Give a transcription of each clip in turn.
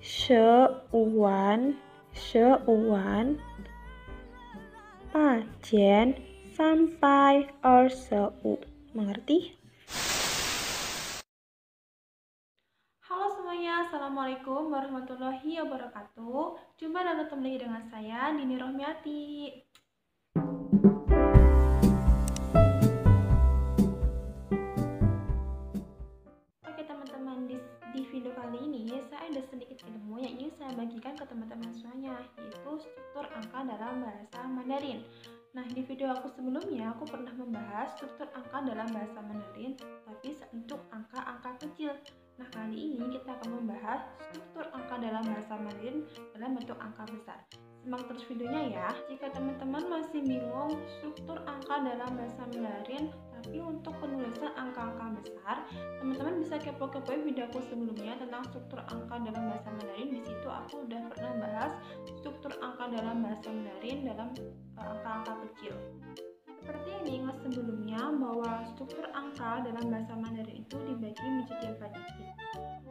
seuwan, pajen, sampai, seu. Mengerti? Halo semuanya, Assalamualaikum warahmatullahi wabarakatuh. Jumpa dan ketemu lagi dengan saya, Nini Rohmiati. Oke teman-teman, di video kali ini saya ada sedikit ilmu yang ingin saya bagikan ke teman-teman semuanya, yaitu struktur angka dalam bahasa Mandarin. Nah, di video aku sebelumnya aku pernah membahas struktur angka dalam bahasa Mandarin, tapi untuk angka-angka kecil. Nah, kali ini kita akan membahas struktur angka dalam bahasa Mandarin dalam bentuk angka besar. Simak terus videonya ya. Jika teman-teman masih bingung struktur angka dalam bahasa Mandarin, tapi untuk penulisan angka-angka besar, teman-teman bisa kepo-kepoin video aku sebelumnya tentang struktur angka dalam bahasa Mandarin. Di situ aku udah pernah bahas struktur angka dalam bahasa Mandarin dalam angka-angka kecil. Seperti yang diingat sebelumnya bahwa struktur angka dalam bahasa Mandarin itu dibagi menjadi 4 digit.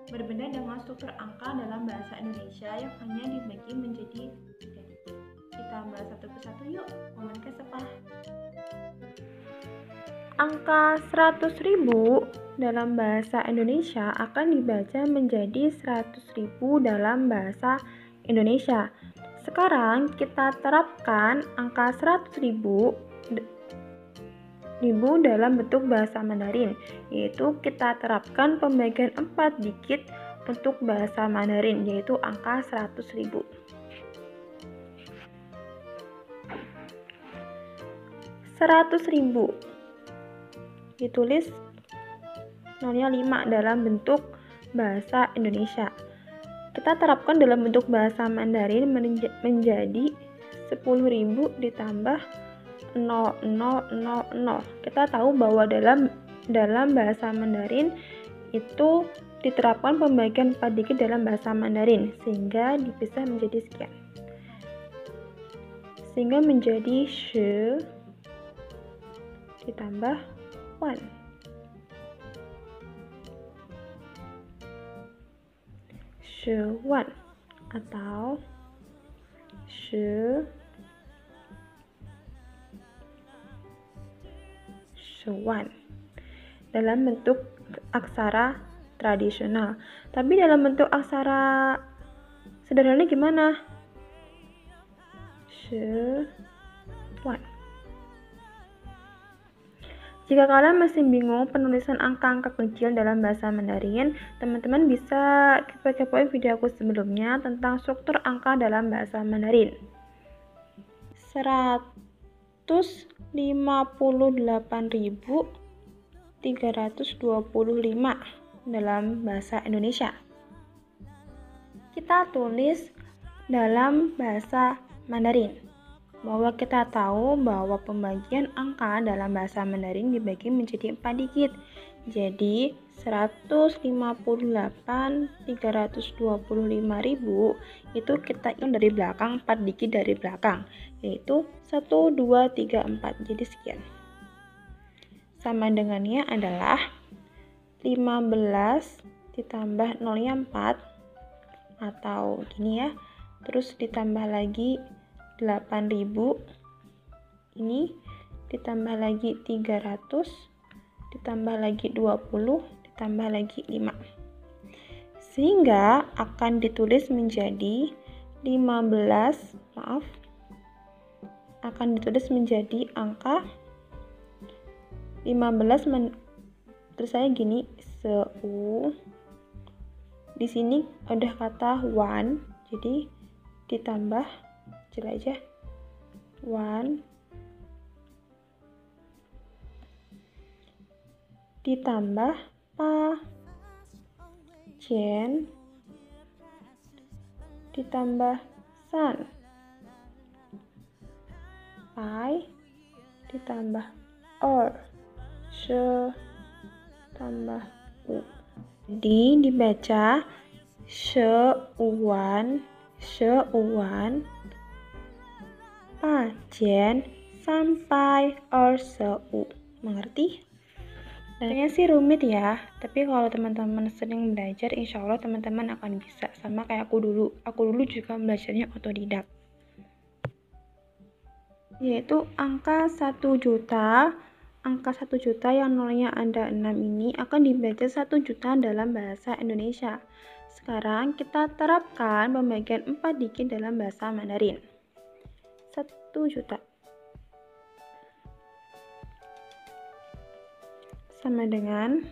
Berbeda dengan struktur angka dalam bahasa Indonesia yang hanya dibagi menjadi 3 digit. Kita bahas satu persatu yuk. Momen kesepah. Angka 100.000 dalam bahasa Indonesia akan dibaca menjadi 100.000 dalam bahasa Indonesia. Sekarang kita terapkan angka 100.000 dalam bentuk bahasa Mandarin, yaitu kita terapkan pembagian 4 digit untuk bahasa Mandarin, yaitu angka 100.000. Rp100.000 ditulis nolnya 5 dalam bentuk bahasa Indonesia. Kita terapkan dalam bentuk bahasa Mandarin menjadi 10.000 ditambah 0000. Kita tahu bahwa dalam bahasa Mandarin itu diterapkan pembagian 4 digit dalam bahasa Mandarin sehingga dipisah menjadi sekian. Sehingga menjadi shi ditambah 1. Shi-wan atau shi-wan dalam bentuk aksara tradisional. Tapi dalam bentuk aksara sederhana gimana? Shi-wan. Jika kalian masih bingung penulisan angka-angka kecil dalam bahasa Mandarin, teman-teman bisa kepo-kepoin video aku sebelumnya tentang struktur angka dalam bahasa Mandarin. 158.325 dalam bahasa Indonesia. Kita tulis dalam bahasa Mandarin. Bahwa kita tahu bahwa pembagian angka dalam bahasa Mandarin dibagi menjadi 4 digit. Jadi 158.325.000 itu kita hitung dari belakang, 4 digit dari belakang, yaitu 1, 2, 3, 4. Jadi sekian. Sama dengannya adalah 15 ditambah nolnya 4 atau gini ya. Terus ditambah lagi 8.000, ini ditambah lagi 300, ditambah lagi 20, ditambah lagi 5, sehingga akan ditulis menjadi akan ditulis menjadi angka 15 terus saya gini, seu. Di sini udah kata one, jadi ditambah kecil aja 1 ditambah pa jen ditambah san pai ditambah she tambah u. Jadi dibaca sheuwan, pajen, sampai, seu. Mengerti? Kayaknya sih rumit ya, tapi kalau teman-teman sering belajar, insya Allah teman-teman akan bisa. Sama kayak aku dulu. Aku dulu juga belajarnya otodidak. Yaitu angka 1 juta. Angka 1 juta yang nolnya ada 6 ini akan dibaca 1 juta dalam bahasa Indonesia. Sekarang kita terapkan pembagian 4 digit dalam bahasa Mandarin. 1 juta sama dengan,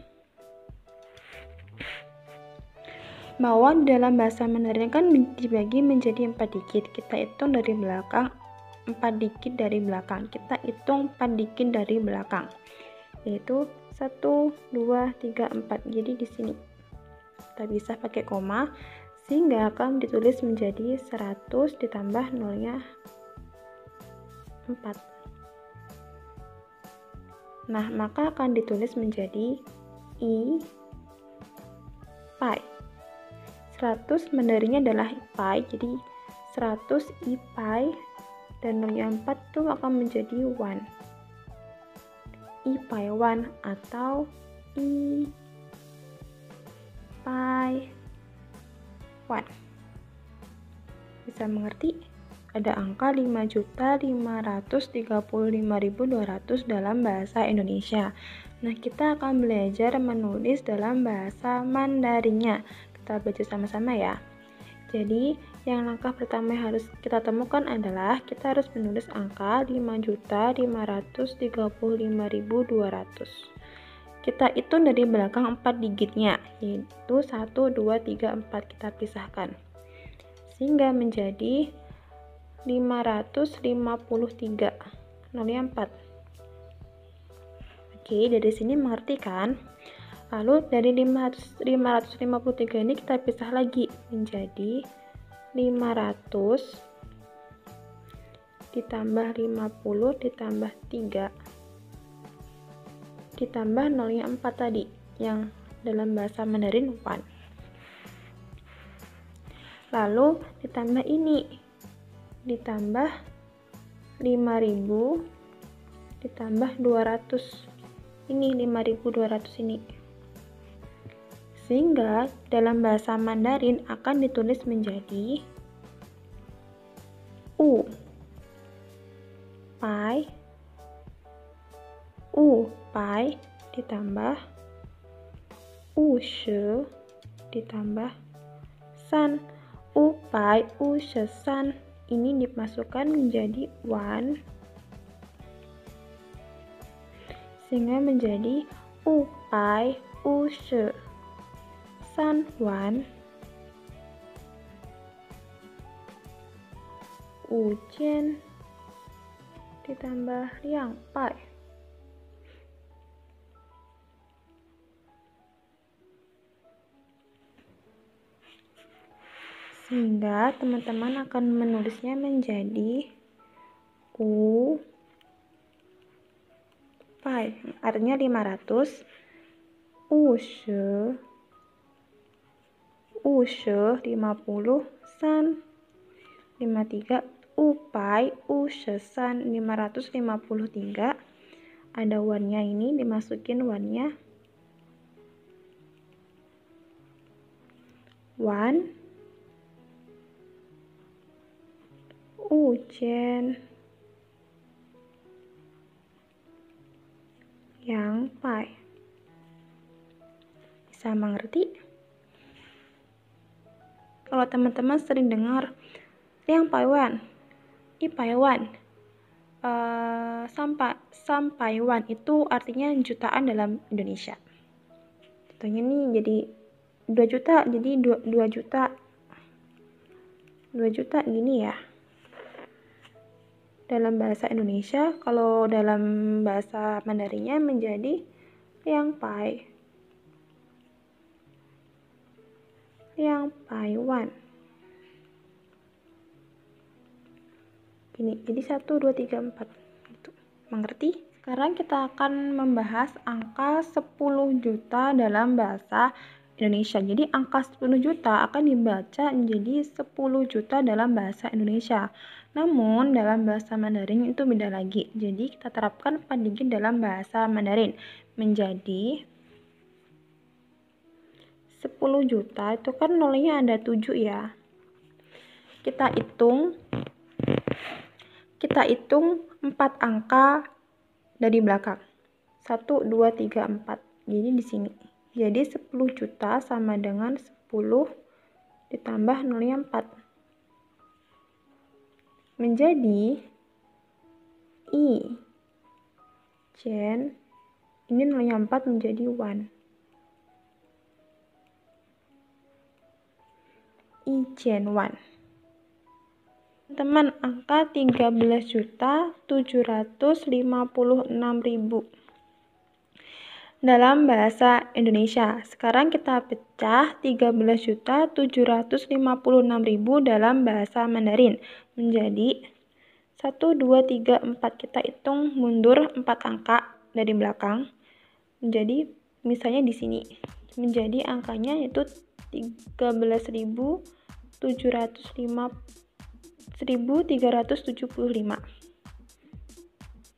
bahwa dalam bahasa Mandarin kan dibagi menjadi 4 digit. Kita hitung dari belakang, 4 digit dari belakang. Kita hitung 4 digit dari belakang. Yaitu 1, 2, 3, 4. Jadi di sini kita bisa pakai koma sehingga akan ditulis menjadi 100 ditambah nolnya 4. Nah, maka akan ditulis menjadi i pai. 100 Mandarinnya adalah pai, jadi 100 i pai dan nolnya 4 itu akan menjadi 1. I pai 1 atau i pai 1. Bisa mengerti? Ada angka 5.535.200 dalam bahasa Indonesia. Nah, kita akan belajar menulis dalam bahasa Mandarinnya. Kita belajar sama-sama ya. Jadi, yang langkah pertama yang harus kita temukan adalah kita harus menulis angka 5.535.200. Kita hitung dari belakang 4 digitnya, yaitu 1, 2, 3, 4. Kita pisahkan. Sehingga menjadi 553, nolnya 4. Oke, dari sini mengerti kan? Lalu dari 553 ini kita pisah lagi menjadi 500 ditambah 50 ditambah 3 ditambah nolnya 4 tadi, yang dalam bahasa Mandarin 1. Lalu ditambah ini, ditambah 5.000 ditambah 200. Ini 5.200 ini. Sehingga dalam bahasa Mandarin akan ditulis menjadi u pai ditambah u she ditambah san. U pai u she san ini dimasukkan menjadi 1 sehingga menjadi u pai u she san 1 u jian ditambah liang pai. Sehingga teman-teman akan menulisnya menjadi u pai, artinya 500, u she 50, san 53, u pai u she san 553. Ada 1-nya ini, dimasukin 1-nya. 1 u jian yang pai. Bisa mengerti? Kalau teman-teman sering dengar liang pai wan, i pai wan, sampai wan itu artinya jutaan dalam Indonesia. Contohnya nih jadi 2 juta, jadi 2 juta 2 juta gini ya dalam bahasa Indonesia. Kalau dalam bahasa Mandarinnya menjadi liang pai wan. Gini, jadi 1, 2, 3, 4 gitu. Mengerti? Sekarang kita akan membahas angka 10 juta dalam bahasa Indonesia. Jadi angka 10 juta akan dibaca menjadi 10 juta dalam bahasa Indonesia. Namun dalam bahasa Mandarin itu beda lagi. Jadi kita terapkan 4 digit dalam bahasa Mandarin menjadi 10 juta itu kan nolnya ada 7 ya. Kita hitung 4 angka dari belakang. 1 2 3 4. Jadi di sini. Jadi 10 juta sama dengan 10 ditambah nolnya 4. Menjadi I Chen, ini nolnya 4 menjadi 1. I Chen 1. Teman, angka 13.756.000 dalam bahasa Indonesia. Sekarang kita pecah 13.756.000 dalam bahasa Mandarin menjadi 1 2 3 4. Kita hitung mundur 4 angka dari belakang. Menjadi misalnya di sini. Menjadi angkanya itu 13.375.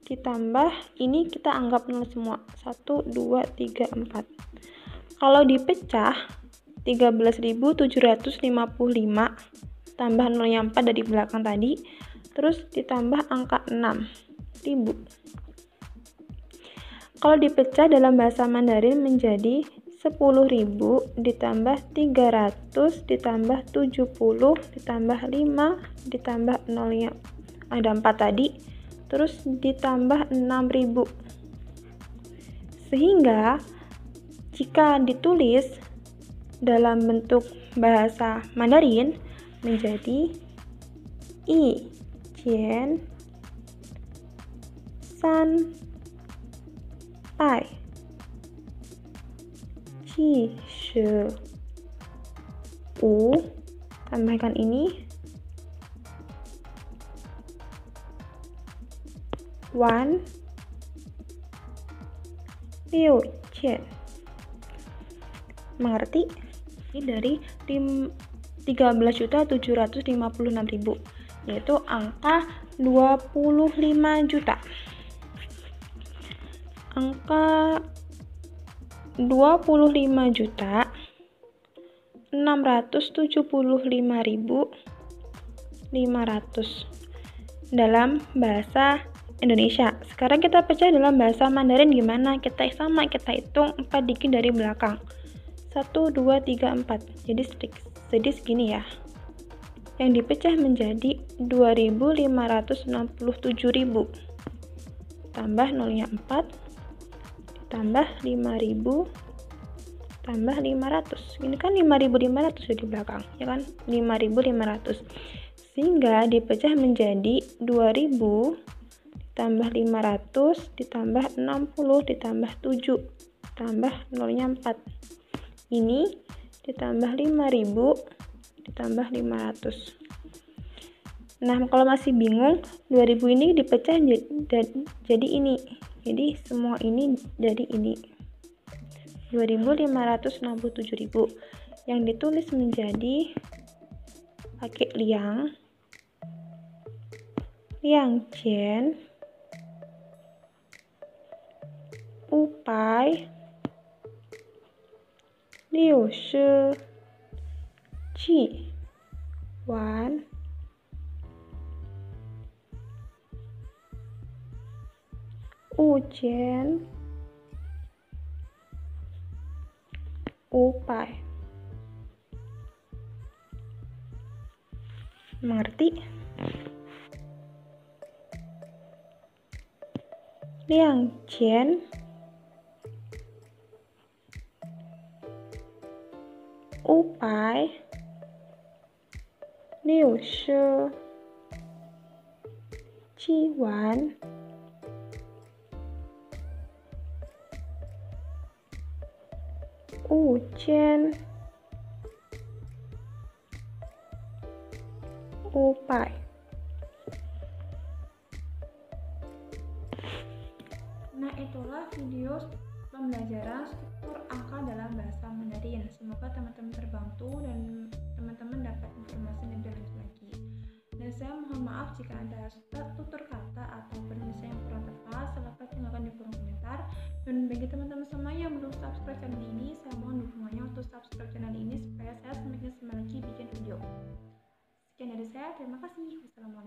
Ditambah ini kita anggap 0 semua. 1 2 3 4. Kalau dipecah 13.755 tambah 0 yang 4 dari belakang tadi, terus ditambah angka 6.000. Kalau dipecah dalam bahasa Mandarin menjadi 10.000 ditambah 300 ditambah 70 ditambah 5 ditambah 0 yang ada 4 tadi, terus ditambah 6.000. Sehingga jika ditulis dalam bentuk bahasa Mandarin menjadi I Qian San Pai Qi Shi U, tambahkan ini 1 6 Qian. Mengerti? Ini dari 13.756.000, yaitu angka 25 juta. Angka 25 juta 675.500 dalam bahasa Indonesia. Sekarang kita pecah dalam bahasa Mandarin gimana? Kita hitung 4 digit dari belakang. 1 2 3 4. Jadi segini ya. Yang dipecah menjadi 2.567.000. Tambah nolnya 4. Tambah 5.000 tambah 500. Ini kan 5.500 di belakang, ya kan? 5.500. Sehingga dipecah menjadi 2.000 ditambah 500 ditambah 60 ditambah 7 tambah nolnya 4. Ini ditambah 5.000 ditambah 500. Nah, kalau masih bingung, 2.000 ini dipecah jadi ini. Jadi semua ini jadi ini. 2.567.000 yang ditulis menjadi pakai liang Qian Upai 6 shi Qi 1 5 Upai. Mengerti? Liang Qian Upai 6 shi Qi 1 5 Upai. Nah, itulah video pembelajaran struktur angka dalam bahasa Mandarin. Semoga Mohon maaf jika ada tutur kata ataupun misalnya yang kurang tepat, silahkan tinggalkan di kolom komentar. Dan bagi teman-teman semua yang belum subscribe channel ini, saya mohon dukungannya untuk subscribe channel ini supaya saya semakin semangat lagi bikin video. Sekian dari saya, terima kasih. Wassalamualaikum.